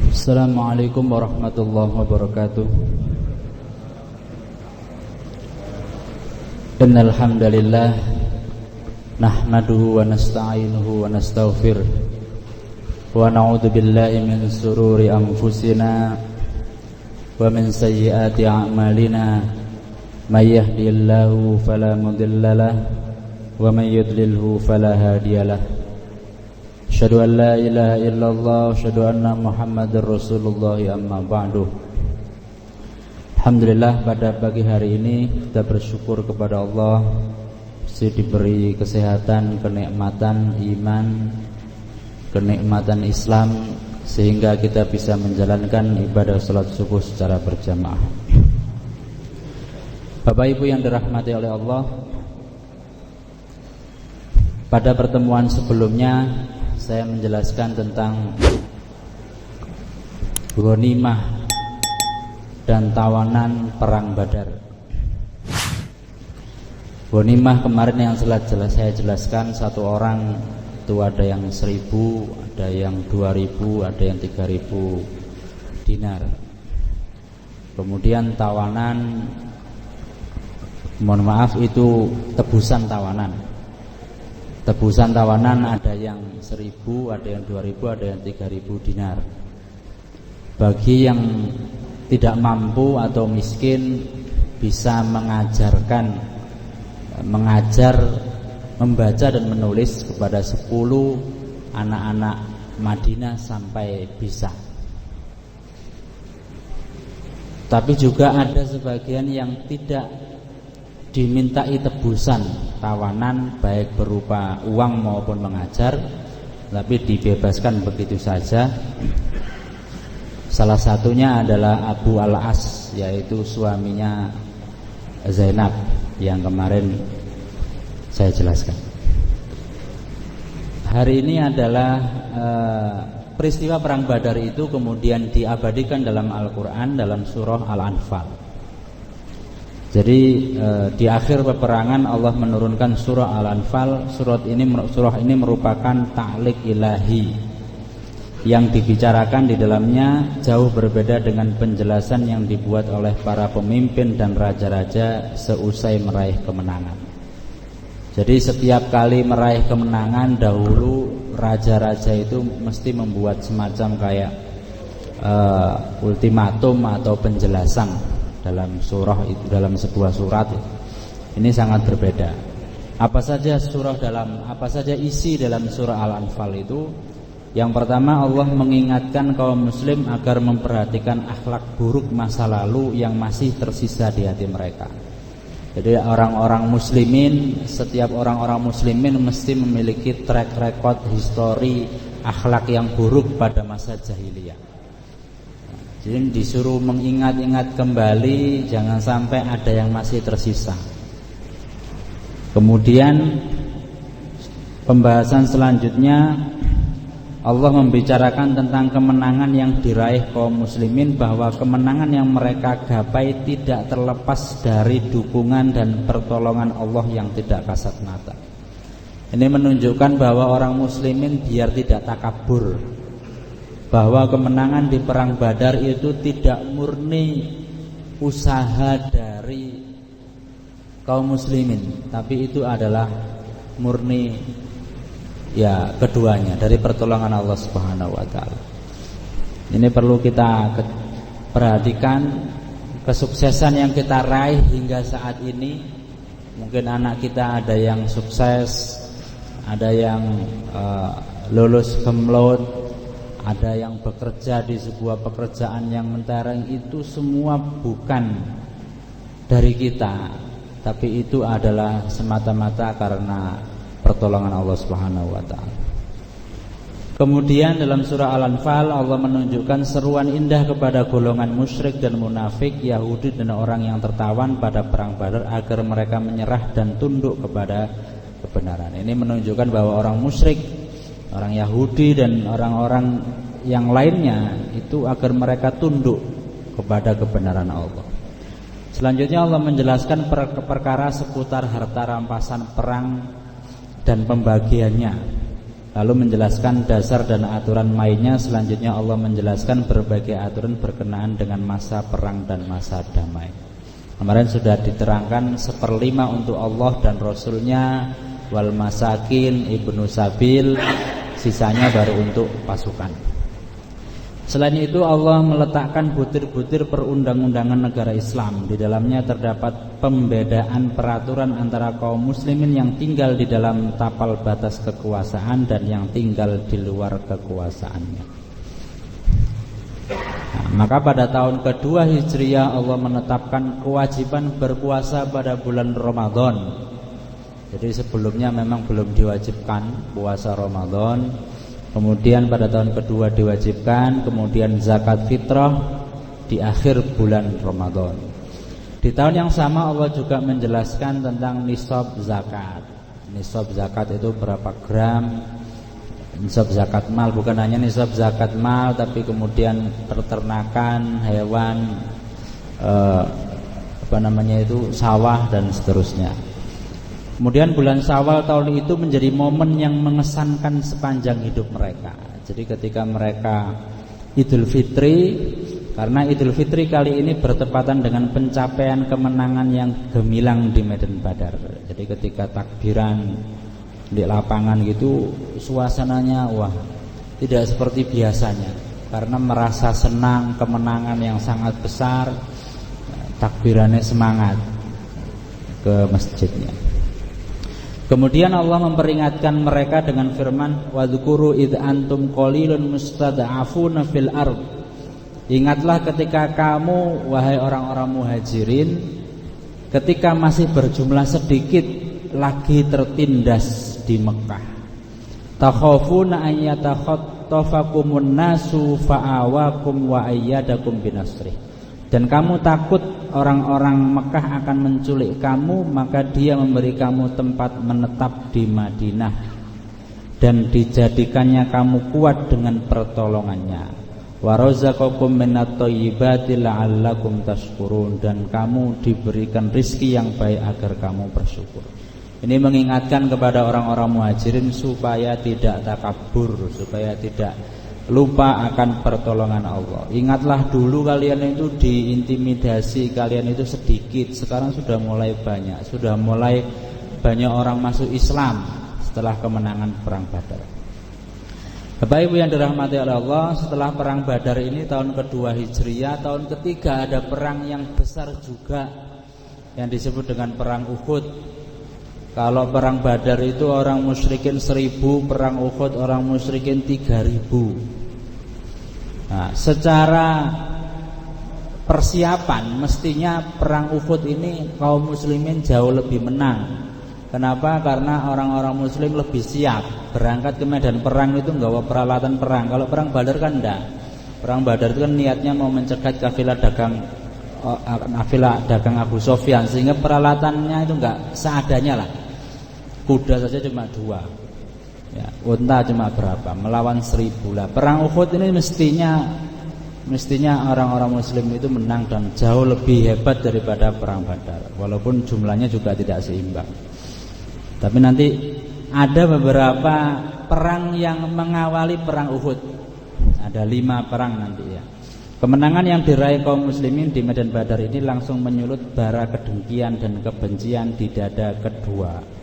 Assalamualaikum warahmatullahi wabarakatuh. Innal hamdalillah nahmaduhu wa nasta'inuhu wa nastaghfiruh wa na'udzu billahi min shururi anfusina wa min sayyiati a'malina may yahdihillahu fala mudilla lahu wa may yudlilhu fala hadiyalah. Asyhadu an la ilaha illallah wa asyhadu anna Muhammadar Rasulullah amma ba'du. Alhamdulillah, pada pagi hari ini kita bersyukur kepada Allah masih diberi kesehatan, kenikmatan iman, kenikmatan Islam, sehingga kita bisa menjalankan ibadah salat subuh secara berjamaah. Bapak Ibu yang dirahmati oleh Allah, pada pertemuan sebelumnya saya menjelaskan tentang ghanimah dan tawanan perang Badar. Ghanimah kemarin yang saya jelaskan, satu orang itu ada yang 1.000, ada yang 2.000, ada yang 3.000 dinar. Kemudian tawanan, mohon maaf, itu tebusan tawanan. Tebusan tawanan ada yang 1.000, ada yang 2.000, ada yang 3.000 dinar. Bagi yang tidak mampu atau miskin bisa mengajar, membaca dan menulis kepada 10 anak-anak Madinah sampai bisa. Tapi juga ada sebagian yang tidak dimintai tebusan tawanan, baik berupa uang maupun mengajar, tapi dibebaskan begitu saja. Salah satunya adalah Abu Al-As, yaitu suaminya Zainab yang kemarin saya jelaskan. Hari ini adalah peristiwa perang Badar itu kemudian diabadikan dalam Al-Quran dalam surah Al-Anfal. Jadi di akhir peperangan Allah menurunkan surah Al-Anfal. Surah ini merupakan ta'liq ilahi yang dibicarakan di dalamnya jauh berbeda dengan penjelasan yang dibuat oleh para pemimpin dan raja-raja seusai meraih kemenangan. Jadi setiap kali meraih kemenangan, dahulu raja-raja itu mesti membuat semacam kayak ultimatum atau penjelasan dalam surah itu, dalam sebuah surat. Ini sangat berbeda. Apa saja isi dalam surah Al-Anfal itu? Yang pertama, Allah mengingatkan kaum muslim agar memperhatikan akhlak buruk masa lalu yang masih tersisa di hati mereka. Jadi setiap orang-orang muslimin mesti memiliki track record histori akhlak yang buruk pada masa jahiliyah. Jadi disuruh mengingat-ingat kembali, jangan sampai ada yang masih tersisa. Kemudian pembahasan selanjutnya, Allah membicarakan tentang kemenangan yang diraih kaum muslimin, bahwa kemenangan yang mereka gapai tidak terlepas dari dukungan dan pertolongan Allah yang tidak kasat mata. Ini menunjukkan bahwa orang muslimin biar tidak takabur, bahwa kemenangan di perang Badar itu tidak murni usaha dari kaum muslimin, tapi itu adalah murni keduanya, dari pertolongan Allah Subhanahu wa taala. Ini perlu kita perhatikan kesuksesan yang kita raih hingga saat ini. Mungkin anak kita ada yang sukses, ada yang lulus cum laude, ada yang bekerja di sebuah pekerjaan yang mentereng. Itu semua bukan dari kita, tapi itu adalah semata-mata karena pertolongan Allah Subhanahu wa taala. Kemudian dalam surah Al-Anfal Allah menunjukkan seruan indah kepada golongan musyrik dan munafik, Yahudi dan orang yang tertawan pada perang Badar agar mereka menyerah dan tunduk kepada kebenaran. Ini menunjukkan bahwa orang musyrik, orang Yahudi dan orang-orang yang lainnya itu agar mereka tunduk kepada kebenaran Allah. Selanjutnya Allah menjelaskan perkara seputar harta rampasan perang dan pembagiannya. lalu menjelaskan dasar dan aturan mainnya. Selanjutnya Allah menjelaskan berbagai aturan berkenaan dengan masa perang dan masa damai. Kemarin sudah diterangkan 1/5 untuk Allah dan Rasulnya, wal masakin, ibnu sabil, sisanya baru untuk pasukan. Selain itu Allah meletakkan butir-butir perundang-undangan negara Islam. Di dalamnya terdapat pembedaan peraturan antara kaum muslimin yang tinggal di dalam tapal batas kekuasaan dan yang tinggal di luar kekuasaannya. Nah, maka pada tahun kedua Hijriah Allah menetapkan kewajiban berpuasa pada bulan Ramadan. Jadi sebelumnya memang belum diwajibkan puasa Ramadan. Kemudian pada tahun kedua diwajibkan, kemudian zakat fitrah di akhir bulan Ramadan. Di tahun yang sama Allah juga menjelaskan tentang nisab zakat. Nisab zakat itu berapa gram? Nisab zakat mal, bukan hanya nisab zakat mal, tapi kemudian peternakan, hewan, sawah dan seterusnya. Kemudian bulan Syawal tahun itu menjadi momen yang mengesankan sepanjang hidup mereka. Jadi ketika mereka Idul Fitri, karena Idul Fitri kali ini bertepatan dengan pencapaian kemenangan yang gemilang di Medan Badar. Jadi ketika takbiran di lapangan gitu, suasananya wah, tidak seperti biasanya. Karena merasa senang kemenangan yang sangat besar, takbirannya semangat ke masjidnya. Kemudian Allah memperingatkan mereka dengan firman, wadhkuru id antum qalilun mustad'afuna fil ard. Ingatlah ketika kamu wahai orang-orang muhajirin, ketika masih berjumlah sedikit lagi tertindas di Mekah. Takhafuna an yatakhattafakumun nasu fa'awakum wa ayyadakum binasrih. Dan kamu takut orang-orang Mekah akan menculik kamu, maka Dia memberi kamu tempat menetap di Madinah dan dijadikannya kamu kuat dengan pertolongannya. Wa razaqakum minat thayyibati la'allakum tashkurun, dan kamu diberikan rizki yang baik agar kamu bersyukur. Ini mengingatkan kepada orang-orang muhajirin supaya tidak takabur, supaya tidak lupa akan pertolongan Allah. Ingatlah dulu kalian itu diintimidasi, kalian itu sedikit, sekarang sudah mulai banyak. Sudah mulai banyak orang masuk Islam setelah kemenangan perang Badar. Bapak Ibu yang dirahmati oleh Allah, setelah perang Badar ini tahun kedua Hijriah, tahun ketiga ada perang yang besar juga yang disebut dengan perang Uhud. Kalau perang Badar itu orang musyrikin 1000, perang Uhud orang musyrikin 3000. Nah, secara persiapan mestinya perang Uhud ini kaum muslimin jauh lebih menang. Kenapa? Karena orang-orang muslim lebih siap. Berangkat ke medan perang itu nggawa peralatan perang. Kalau perang Badar kan enggak. Perang Badar itu kan niatnya mau mencegat kafilah dagang Abu Sofyan, sehingga peralatannya itu enggak seadanya lah. Kuda saja cuma 2, ya, unta cuma berapa, melawan 1000 lah. Perang Uhud ini mestinya orang-orang muslim itu menang dan jauh lebih hebat daripada perang Badar, walaupun jumlahnya juga tidak seimbang. Tapi nanti ada beberapa perang yang mengawali perang Uhud. Ada 5 perang nanti ya. Kemenangan yang diraih kaum muslimin di medan Badar ini langsung menyulut bara kedengkian dan kebencian di dada kedua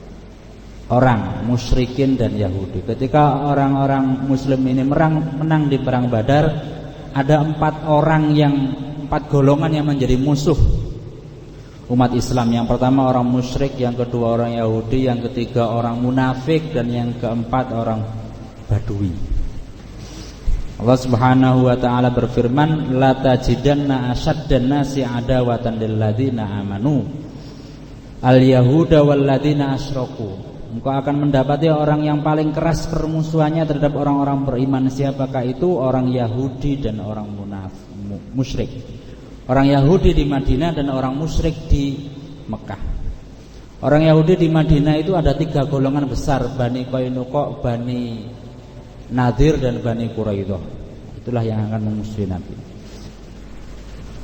orang musyrikin dan Yahudi. Ketika orang-orang muslim ini menang di perang Badar, ada 4 golongan yang menjadi musuh umat Islam. Yang pertama orang musyrik, yang kedua orang Yahudi, yang ketiga orang munafik, dan yang keempat orang Badui. Allah Subhanahu wa taala berfirman, la tajidanna asyaddan nasi adawatan lil ladzina amanu al yahuda wal ladzina asyraku. Engkau akan mendapati orang yang paling keras permusuhannya terhadap orang-orang beriman. Siapakah itu? Orang Yahudi dan orang musyrik. Orang Yahudi di Madinah dan orang musyrik di Mekah. Orang Yahudi di Madinah itu ada 3 golongan besar, Bani Qainuqa, Bani Nadir, dan Bani Quraidah. Itulah yang akan memusuhi Nabi.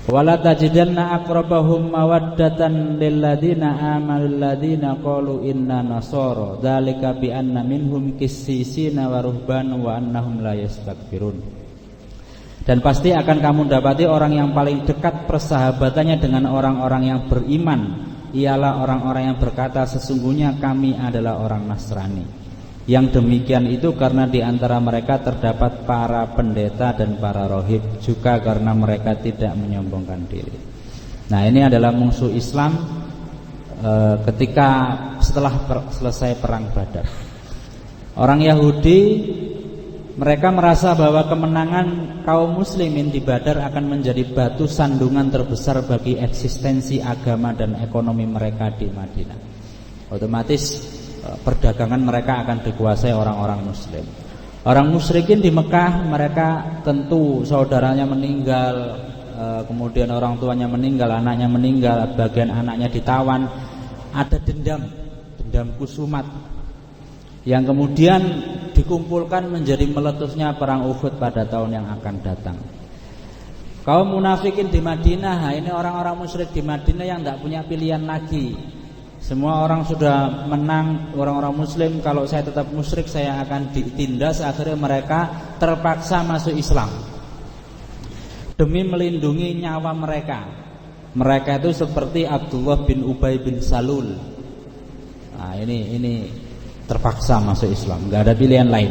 Wala tajidanna aqrabahum mawaddatan lil ladzina amanu alladzina qalu inna nasara dzalika bi anna minhum qissisina wa ruhban wa annahum la yastakbirun. Dan pasti akan kamu dapati orang yang paling dekat persahabatannya dengan orang-orang yang beriman ialah orang-orang yang berkata sesungguhnya kami adalah orang Nasrani. Yang demikian itu karena di antara mereka terdapat para pendeta dan para rohib, juga karena mereka tidak menyombongkan diri. Nah, ini adalah musuh Islam ketika setelah selesai perang Badar. Orang Yahudi mereka merasa bahwa kemenangan kaum muslimin di Badar akan menjadi batu sandungan terbesar bagi eksistensi agama dan ekonomi mereka di Madinah. Otomatis perdagangan mereka akan dikuasai orang-orang muslim. Orang musyrikin di Mekah mereka tentu saudaranya meninggal, kemudian orang tuanya meninggal, anaknya meninggal, bagian anaknya ditawan. Ada dendam kusumat yang kemudian dikumpulkan menjadi meletusnya perang Uhud pada tahun yang akan datang. Kaum munafikin di Madinah, ini orang-orang musyrik di Madinah yang tidak punya pilihan lagi. Semua orang sudah menang, orang-orang muslim, kalau saya tetap musyrik saya akan ditindas. Akhirnya mereka terpaksa masuk Islam demi melindungi nyawa mereka. Mereka itu seperti Abdullah bin Ubay bin Salul. Nah, ini terpaksa masuk Islam, nggak ada pilihan lain.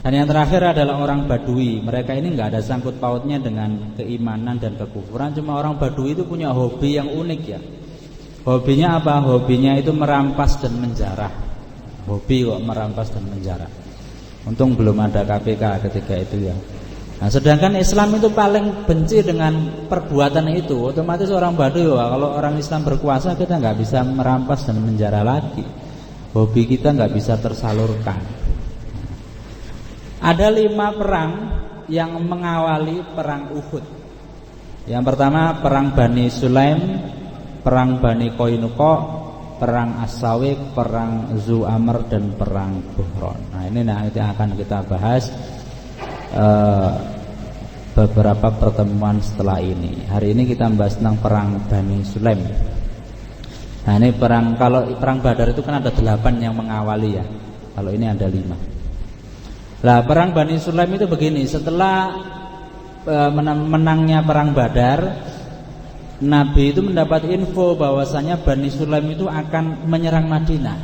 Dan yang terakhir adalah orang Badui. Mereka ini nggak ada sangkut pautnya dengan keimanan dan kekufuran. Cuma orang Badui itu punya hobi yang unik ya. Hobinya apa? Hobinya itu merampas dan menjarah. Hobi kok merampas dan menjarah. Untung belum ada KPK ketika itu ya. Nah, sedangkan Islam itu paling benci dengan perbuatan itu. Otomatis orang Badui, kalau orang Islam berkuasa kita nggak bisa merampas dan menjarah lagi. Hobi kita nggak bisa tersalurkan. Ada 5 perang yang mengawali perang Uhud. Yang pertama perang Bani Sulaim, perang Bani Qainuqa, perang As-Sawiq, perang Zu Amr, dan perang Buhron. Nah, ini nanti akan kita bahas beberapa pertemuan setelah ini. Hari ini kita membahas tentang perang Bani Sulaim. Nah, ini perang, kalau perang Badar itu kan ada 8 yang mengawali ya. Kalau ini ada 5. Lah, perang Bani Sulaim itu begini, setelah menangnya perang Badar, Nabi itu mendapat info bahwasanya Bani Sulaim itu akan menyerang Madinah.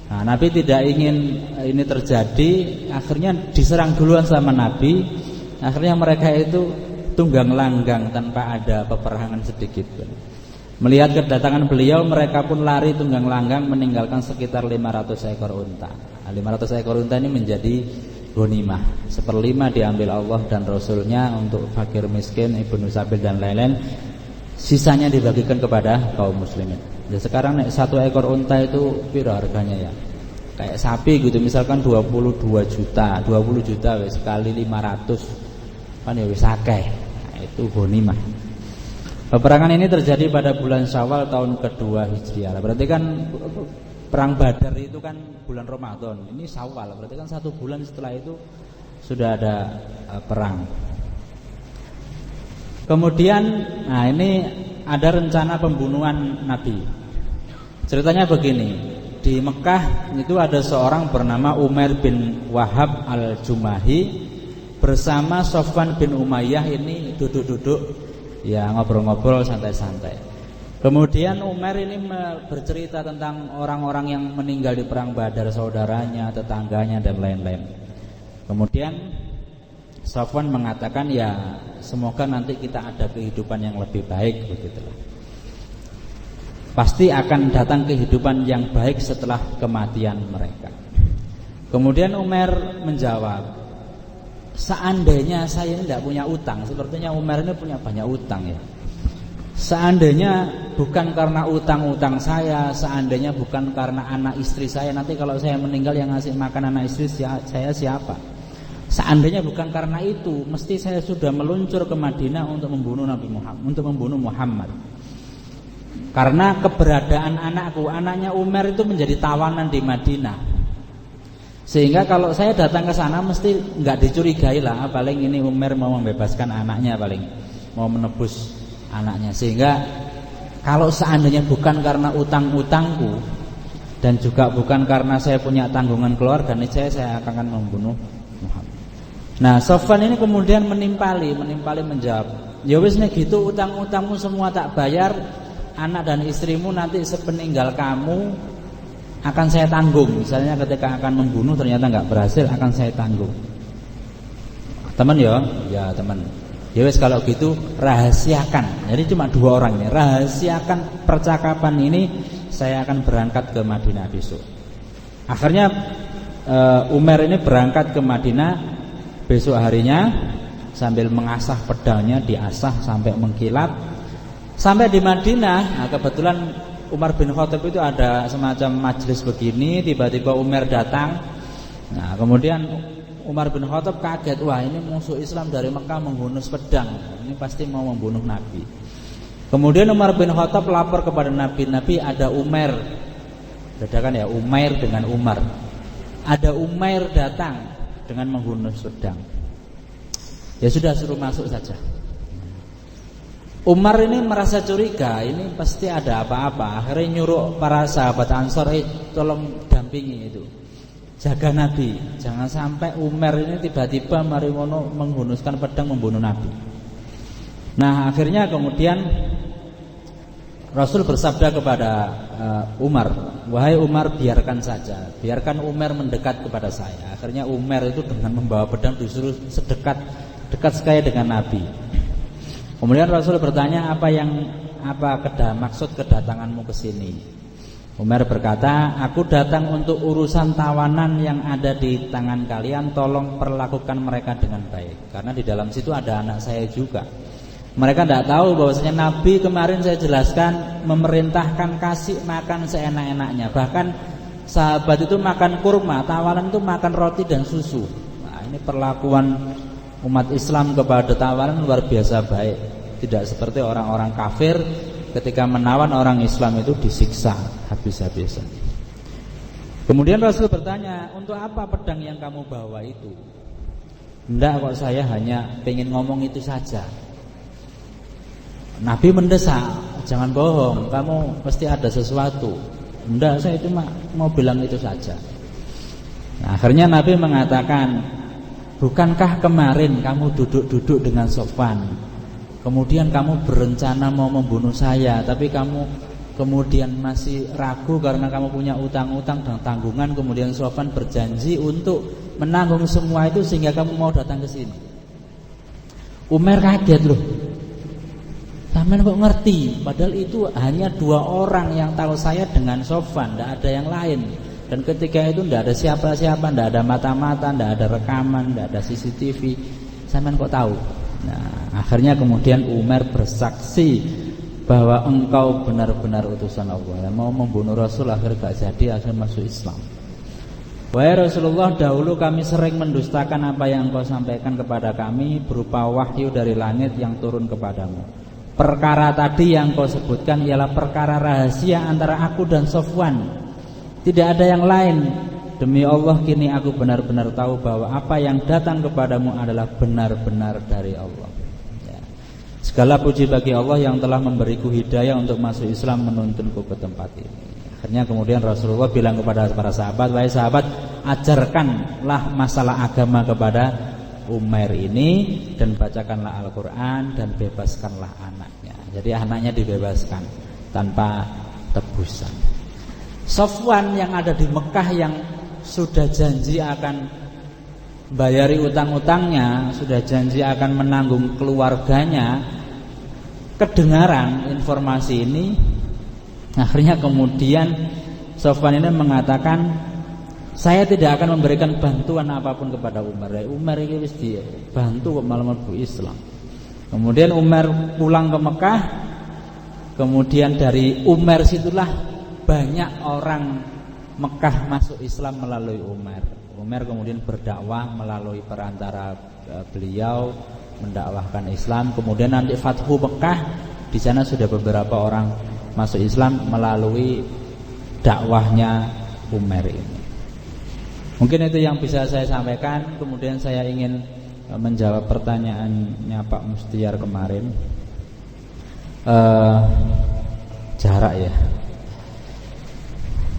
Nah, Nabi tidak ingin ini terjadi, akhirnya diserang duluan sama Nabi. Akhirnya mereka itu tunggang langgang tanpa ada peperangan sedikit pun. Melihat kedatangan beliau, mereka pun lari tunggang langgang meninggalkan sekitar 500 ekor unta. Nah, 500 ekor unta ini menjadi ghanimah. 1/5 diambil Allah dan Rasulnya untuk fakir miskin, ibnu sabil dan lain-lain. Sisanya dibagikan kepada kaum muslimin. Ya, sekarang nek 1 ekor unta itu piro harganya ya? Kayak sapi gitu, misalkan 22 juta, 20 juta wis kali 500 kan ya wis akeh. Nah, itu ghanimah. Peperangan ini terjadi pada bulan Syawal tahun kedua Hijriah. Berarti kan perang Badar itu kan bulan Ramadan. Ini Syawal, berarti kan 1 bulan setelah itu sudah ada perang. Kemudian, nah ini ada rencana pembunuhan Nabi. Ceritanya begini, di Mekah itu ada seorang bernama Umair bin Wahab al-Jumahi bersama Sofwan bin Umayyah. Ini duduk-duduk ya, ngobrol-ngobrol santai-santai. Kemudian Umair ini bercerita tentang orang-orang yang meninggal di perang Badar, saudaranya, tetangganya, dan lain-lain. Kemudian Sofwan mengatakan, ya semoga nanti kita ada kehidupan yang lebih baik, begitulah. Pasti akan datang kehidupan yang baik setelah kematian mereka. Kemudian Umar menjawab, seandainya saya ini tidak punya utang. Sepertinya Umar ini punya banyak utang ya. Seandainya bukan karena utang-utang saya, seandainya bukan karena anak istri saya, nanti kalau saya meninggal yang ngasih makan anak istri saya siapa? Seandainya bukan karena itu, mesti saya sudah meluncur ke Madinah untuk membunuh Nabi Muhammad, untuk membunuh Muhammad. Karena keberadaan anaknya Umar itu menjadi tawanan di Madinah. Sehingga kalau saya datang ke sana mesti nggak dicurigai lah, paling ini Umar mau membebaskan anaknya paling. mau menebus anaknya. Sehingga kalau seandainya bukan karena utang-utangku dan juga bukan karena saya punya tanggungan keluarga, niscaya saya akan membunuh Muhammad. Nah, Sofwan ini kemudian menimpali menjawab, ya wis nek gitu, utang-utangmu semua tak bayar, anak dan istrimu nanti sepeninggal kamu akan saya tanggung. Misalnya ketika akan membunuh ternyata nggak berhasil, akan saya tanggung. Teman ya teman. Ya wis kalau gitu rahasiakan. Jadi cuma 2 orang ini, rahasiakan percakapan ini, saya akan berangkat ke Madinah besok. Akhirnya Umar ini berangkat ke Madinah besok harinya sambil mengasah pedangnya, diasah sampai mengkilat. Sampai di Madinah, nah kebetulan Umar bin Khattab itu ada semacam majelis begini, tiba-tiba Umar datang. Nah, kemudian Umar bin Khattab kaget, wah ini musuh Islam dari Mekah menghunus pedang, ini pasti mau membunuh Nabi. Kemudian Umar bin Khattab lapor kepada Nabi, Nabi ada Umair. Bedakan ya, Umair dengan Umar. Ada Umair datang dengan menghunus pedang. Ya sudah, suruh masuk saja. Umar ini merasa curiga, ini pasti ada apa-apa. Akhirnya nyuruh para sahabat Ansor, tolong dampingi itu, jaga Nabi, jangan sampai Umar ini tiba-tiba marimono menghunuskan pedang membunuh Nabi. Nah, akhirnya kemudian Rasul bersabda kepada Umar, wahai Umar, biarkan saja, biarkan Umar mendekat kepada saya. Akhirnya Umar itu dengan membawa pedang disuruh dekat sekali dengan Nabi. Kemudian Rasul bertanya, maksud kedatanganmu ke sini? Umar berkata, aku datang untuk urusan tawanan yang ada di tangan kalian, tolong perlakukan mereka dengan baik. Karena di dalam situ ada anak saya juga. Mereka tidak tahu bahwasanya Nabi kemarin saya jelaskan memerintahkan kasih makan seenak-enaknya. Bahkan sahabat itu makan kurma, tawanan itu makan roti dan susu. Nah, ini perlakuan umat Islam kepada tawanan luar biasa baik. Tidak seperti orang-orang kafir, ketika menawan orang Islam itu disiksa habis-habisan. Kemudian Rasul bertanya, untuk apa pedang yang kamu bawa itu? Enggak kok, saya hanya pengen ngomong itu saja. Nabi mendesak, jangan bohong, kamu pasti ada sesuatu. Enggak, saya cuma mau bilang itu saja. Nah, akhirnya Nabi mengatakan, bukankah kemarin kamu duduk-duduk dengan Sofwan, kemudian kamu berencana mau membunuh saya, tapi kamu kemudian masih ragu karena kamu punya utang-utang dan tanggungan. Kemudian Sofwan berjanji untuk menanggung semua itu sehingga kamu mau datang ke sini. Umar kaget loh, sampean kok ngerti? Padahal itu hanya 2 orang yang tahu saya dengan Sofwan, tidak ada yang lain. Dan ketika itu tidak ada siapa-siapa, tidak ada mata-mata, tidak ada rekaman, tidak ada CCTV. Sampean kok tahu? Nah, akhirnya kemudian Umar bersaksi bahwa engkau benar-benar utusan Allah yang mau membunuh Rasul. Akhirnya gak jadi, akhirnya masuk Islam. Wahai Rasulullah, dahulu kami sering mendustakan apa yang engkau sampaikan kepada kami berupa wahyu dari langit yang turun kepadamu. Perkara tadi yang kau sebutkan ialah perkara rahasia antara aku dan Sofwan. Tidak ada yang lain. Demi Allah, kini aku benar-benar tahu bahwa apa yang datang kepadamu adalah benar-benar dari Allah. Ya. Segala puji bagi Allah yang telah memberiku hidayah untuk masuk Islam, menuntunku ke tempat ini. Akhirnya kemudian Rasulullah bilang kepada para sahabat, wahai sahabat, ajarkanlah masalah agama kepada Umair ini, dan bacakanlah Al-Quran, dan bebaskanlah anaknya. Jadi anaknya dibebaskan tanpa tebusan. Sofwan yang ada di Mekah, yang sudah janji akan bayari utang-utangnya, sudah janji akan menanggung keluarganya, kedengaran informasi ini. Akhirnya kemudian Sofwan ini mengatakan, saya tidak akan memberikan bantuan apapun kepada Umar. Umar ini mesti bantu kok malah mlebu Islam. Kemudian Umar pulang ke Mekah. Kemudian dari Umar situlah banyak orang Mekah masuk Islam melalui Umar. Umar kemudian berdakwah melalui perantara beliau, mendakwahkan Islam. Kemudian nanti Fathu Mekah, di sana sudah beberapa orang masuk Islam melalui dakwahnya Umar ini. Mungkin itu yang bisa saya sampaikan. Kemudian saya ingin menjawab pertanyaannya Pak Mustiar kemarin. Jarak ya,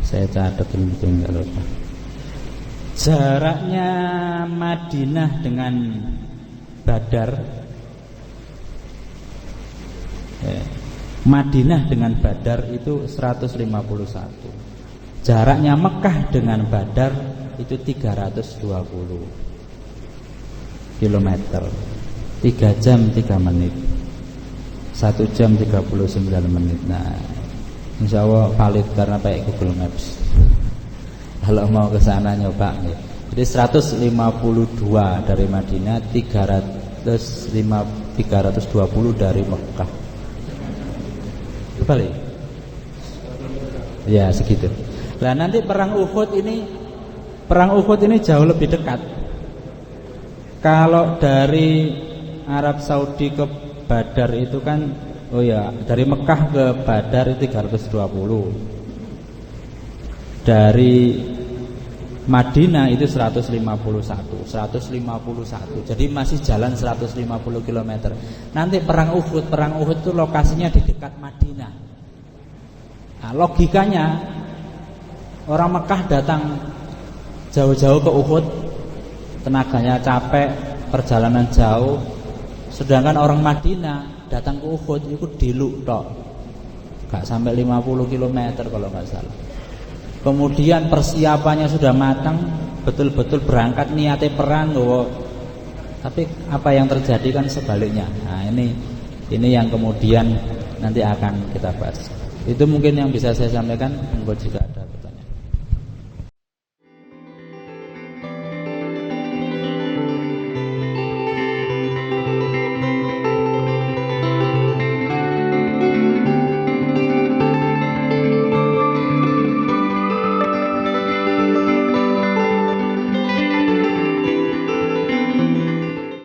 saya catat dulu nggak lupa. Jaraknya Madinah dengan Badar, Madinah dengan Badar itu 151. Jaraknya Mekah dengan Badar itu 320 km. 3 jam 3 menit, 1 jam 39 menit. Nah, insya Allah valid karena pakai Google Maps. Kalau mau ke sana nyoba nih. Jadi 152 dari Madinah, 320 dari Mekah. Kembali. Ya segitu. Nah nanti perang Uhud ini jauh lebih dekat. Kalau dari Arab Saudi ke Badar itu kan, oh ya, dari Mekah ke Badar itu 320. Dari Madinah itu 151. Jadi masih jalan 150 km. Nanti perang Uhud itu lokasinya di dekat Madinah. Nah, logikanya orang Mekah datang jauh-jauh ke Uhud, tenaganya capek, perjalanan jauh. Sedangkan orang Madinah datang ke Uhud itu diluk tok, gak sampai 50 km kalau gak salah. Kemudian persiapannya sudah matang, betul-betul berangkat niatnya perang loh. Tapi apa yang terjadi kan sebaliknya. Nah ini yang kemudian nanti akan kita bahas. Itu mungkin yang bisa saya sampaikan. Monggo jika